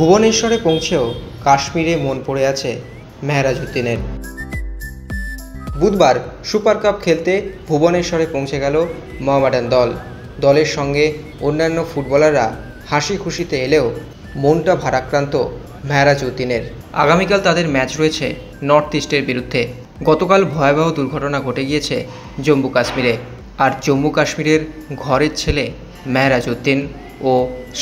ভুবনেশ্বরে পৌঁছেও কাশ্মীরে মন পড়ে আছে মেহরাজউদ্দিনের। বুধবার সুপার কাপ খেলতে ভুবনেশ্বরে পৌঁছে গেল মোহামেডান দল। দলের সঙ্গে অন্যান্য ফুটবলাররা হাসি খুশিতে এলেও মনটা ভারাক্রান্ত মেহরাজউদ্দিনের। আগামীকাল তাদের ম্যাচ রয়েছে নর্থ ইস্টের বিরুদ্ধে। গতকাল ভয়াবহ দুর্ঘটনা ঘটে গিয়েছে জম্মু কাশ্মীরে, আর জম্মু কাশ্মীরের ঘরের ছেলে মেহরাজউদ্দিন ও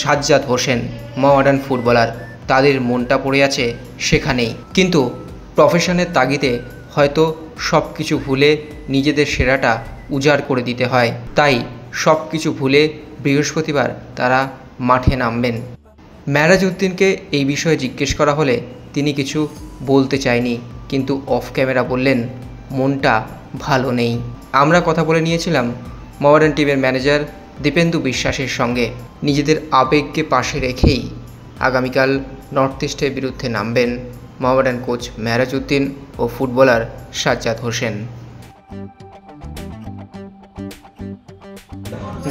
সাজ্জাদ হোসেন মোহামেডান ফুটবলার, তাদের মনটা পড়ে আছে সেখানেই। কিন্তু প্রফেশনের তাগিদে হয়তো সব কিছু ভুলে নিজেদের সেরাটা উজাড় করে দিতে হয়, তাই সব কিছু ভুলে বৃহস্পতিবার তারা মাঠে নামবেন। মেহরাজউদ্দিনকে এই বিষয়ে জিজ্ঞেস করা হলে তিনি কিছু বলতে চায়নি, কিন্তু অফ ক্যামেরা বললেন মনটা ভালো নেই। আমরা কথা বলে নিয়েছিলাম মোহামেডান টিমের ম্যানেজার দীপেন্দু বিশ্বাসের সঙ্গে। নিজেদের আবেগকে পাশে রেখেই আগামীকাল নর্থ ইস্টের বিরুদ্ধে নামবেন মোহামেডান কোচ মেহরাজউদ্দিন ও ফুটবলার সাজ্জাদ হোসেন।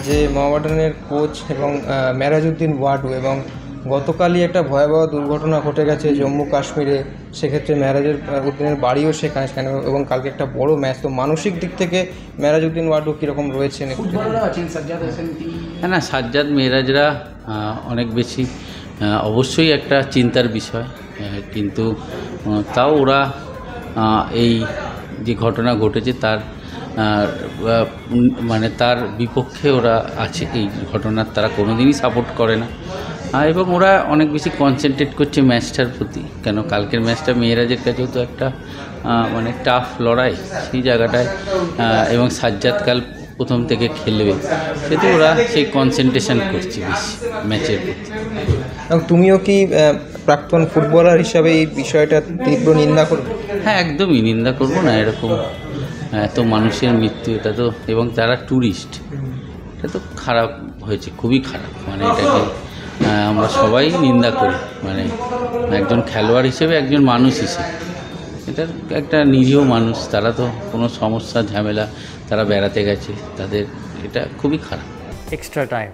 যে মোহামেডানের কোচ এবং মেহরাজউদ্দিন ওয়াডু, এবং গতকালই একটা ভয়াবহ দুর্ঘটনা ঘটে গেছে জম্মু কাশ্মীরে, সেক্ষেত্রে মেহরাজউদ্দিনের বাড়িও সেখানে, এবং কালকে একটা বড় ম্যাচ। তো মানসিক দিক থেকে মেহরাজউদ্দিন ওয়াডু কীরকম রয়েছেন? হ্যাঁ না, সাজ্জাদ মেহরাজরা অনেক বেশি অবশ্যই একটা চিন্তার বিষয়, কিন্তু তাও ওরা এই যে ঘটনা ঘটেছে তার মানে তার বিপক্ষে ওরা আছে। এই ঘটনার তারা কোনোদিনই সাপোর্ট করে না, এবং ওরা অনেক বেশি কনসেন্ট্রেট করছে ম্যাচটার প্রতি। কেন কালকের ম্যাচটা মেহরাজের কাছেও তো একটা মানে টাফ লড়াই সেই জায়গাটায়, এবং সাজ্জাদ কাল প্রথম থেকে খেলবে, সেহেতু ওরা সেই কনসেন্ট্রেশন করছে বেশি ম্যাচের প্রতি। এবং তুমিও কি প্রাক্তন ফুটবলার হিসাবে এই বিষয়টা তীব্র নিন্দা করবে? হ্যাঁ, একদমই নিন্দা করবো না। এরকম এত মানুষের মৃত্যু, এটা তো, এবং তারা ট্যুরিস্ট, এটা তো খারাপ হয়েছে, খুবই খারাপ। মানে এটাকে আমরা সবাই নিন্দা করি, মানে একজন খেলোয়াড় হিসেবে, একজন মানুষ হিসেবে। এটা একটা নিরীহ মানুষ, তারা তো কোনো সমস্যা ঝামেলা, তারা বেড়াতে গেছে, তাদের এটা খুবই খারাপ। Extra time.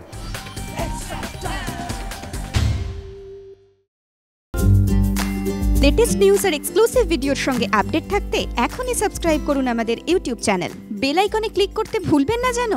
লেটেস্ট নিউজ আর এক্সক্লুসিভ ভিডিওর সঙ্গে আপডেট থাকতে এখনই সাবস্ক্রাইব করুন আমাদের ইউটিউব চ্যানেল। বেল আইকনে ক্লিক করতে ভুলবেন না যেন।